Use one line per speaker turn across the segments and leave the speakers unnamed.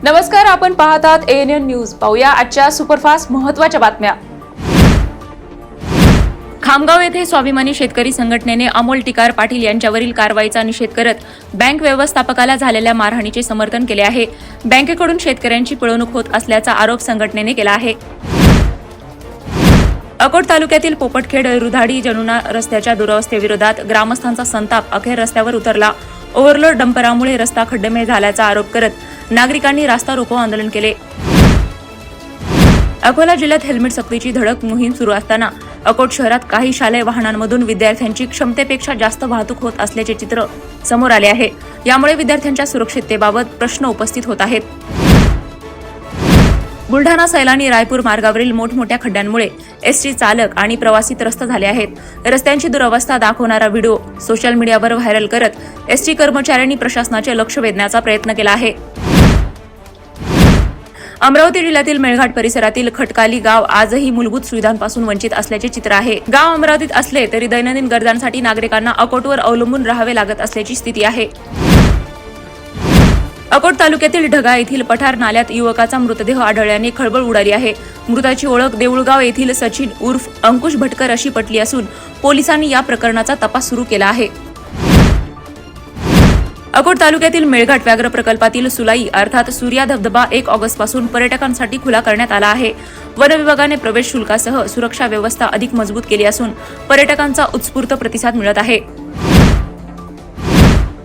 नमस्कार, आपण पाहतात ANN न्यूज. पाहूया आजच्या सुपरफास्ट महत्त्वाच्या बातम्या. खामगाव येथे स्वाभिमानी शेतकरी संघटनेने अमोल टिकार पाटील यांच्यावरील कारवाईचा निषेध करत बँक व्यवस्थापकाला झालेल्या मारहाणीचे समर्थन केले आहे. बँकेकडून शेतकऱ्यांची पिळवणूक होत असल्याचा आरोप संघटनेने केला आहे. अकोट तालुक्यातील पोपटखेड रुधाडी जनुना रस्त्याच्या दुरवस्थेविरोधात ग्रामस्थांचा संताप अखेर रस्त्यावर उतरला. ओव्हरलोड डंपरामुळे रस्ता खड्डेमय झाल्याचा आरोप करत नागरिकांनी रास्ता रोको आंदोलन केले. अकोला जिल्ह्यात हेल्मेट सक्तीची धडक मोहीम सुरू असताना अकोट शहरात काही शालेय वाहनांमधून विद्यार्थ्यांची क्षमतेपेक्षा जास्त वाहतूक होत असल्याचे चित्र समोर आले आहे. यामुळे विद्यार्थ्यांच्या सुरक्षिततेबाबत प्रश्न उपस्थित होत आहेत. बुलढाणा सैलानी रायपूर मार्गावरील मोठमोठ्या खड्ड्यांमुळे एसटी चालक आणि प्रवासी त्रस्त झाले आहेत. रस्त्यांची दुरवस्था दाखवणारा व्हिडिओ सोशल मीडियावर व्हायरल करत एसटी कर्मचाऱ्यांनी प्रशासनाचे लक्ष वेधण्याचा प्रयत्न केला आहे. अमरावती जिल्ह्यातील मेळघाट परिसरातील खटकाली गाव आजही मूलभूत सुविधांपासून वंचित असल्याचे चित्र आहे. गाव अमरावतीत असले तरी दैनंदिन गरजांसाठी नागरिकांना अकोटवर अवलंबून राहावे लागत असल्याची स्थिती आहे. अकोट तालुक्यातील ढगा येथील पठार नाल्यात युवकाचा मृतदेह आढळल्याने खळबळ उडाली आहे. मृताची ओळख देऊळगाव येथील सचिन उर्फ अंकुश भटकर अशी पटली असून पोलिसांनी या प्रकरणाचा तपास सुरू केला आहे. अकोट तालुक्यातील मेळघाट व्याघ्र प्रकल्पातील सुलाई अर्थात सूर्या धबधबा 1 ऑगस्टपासून पर्यटकांसाठी खुला करण्यात आला आहे. वन विभागाने प्रवेश शुल्कासह सुरक्षा व्यवस्था अधिक मजबूत केली असून पर्यटकांचा उत्स्फूर्त प्रतिसाद मिळत आहे.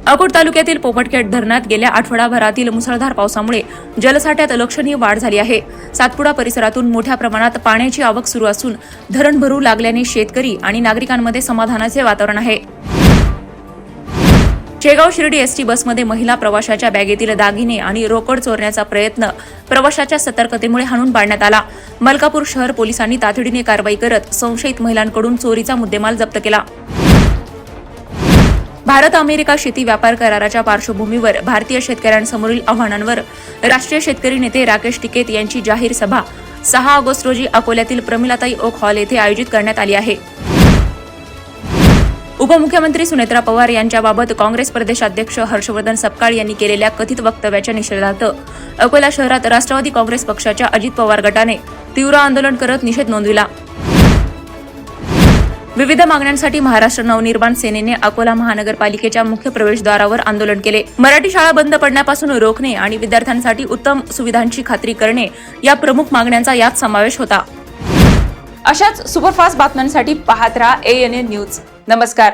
अकोट तालुक्यातील पोपटखेड धरणात गेल्या आठवडाभरातील मुसळधार पावसामुळे जलसाठ्यात लक्षणीय वाढ झाली आहे. सातपुडा परिसरातून मोठ्या प्रमाणात पाण्याची आवक सुरू असून धरण भरू लागल्याने शेतकरी आणि नागरिकांमध्ये समाधानाचे वातावरण आहे. शेगाव शिर्डी एसटी बसमध्ये महिला प्रवाशाच्या बॅगेतील दागिने आणि रोकड चोरण्याचा प्रयत्न प्रवाशाच्या सतर्कतेमुळे हाणून पाडण्यात आला. मलकापूर शहर पोलिसांनी तातडीने कारवाई करत संशयित महिलांकडून चोरीचा मुद्देमाल जप्त केला. भारत अमेरिका शेती व्यापार कराराच्या पार्श्वभूमीवर भारतीय शेतकऱ्यांसमोरील आव्हानांवर राष्ट्रीय शेतकरी नेते राकेश टिकेत यांची जाहीर सभा 6 ऑगस्ट रोजी अकोल्यातील प्रमिलाताई ओक हॉल येथे आयोजित करण्यात आली आहे. उपमुख्यमंत्री सुनेत्रा पवार यांच्याबाबत काँग्रेस प्रदेशाध्यक्ष हर्षवर्धन सपकाळ यांनी केलेल्या कथित वक्तव्याच्या निषेधार्थ अकोला शहरात राष्ट्रवादी काँग्रेस पक्षाच्या अजित पवार गटाने तीव्र आंदोलन करत निषेध नोंदविला. विविध मागण्यांसाठी महाराष्ट्र नवनिर्माण सेनेने अकोला महानगरपालिकेच्या मुख्य प्रवेशद्वारावर आंदोलन केले. मराठी शाळा बंद पडण्यापासून रोखणे आणि विद्यार्थ्यांसाठी उत्तम सुविधांची खात्री करणे या प्रमुख मागण्यांचा यात समावेश होता. अशाच सुपरफास्ट बातम्यांसाठी पाहत रहा ANN न्यूज. नमस्कार.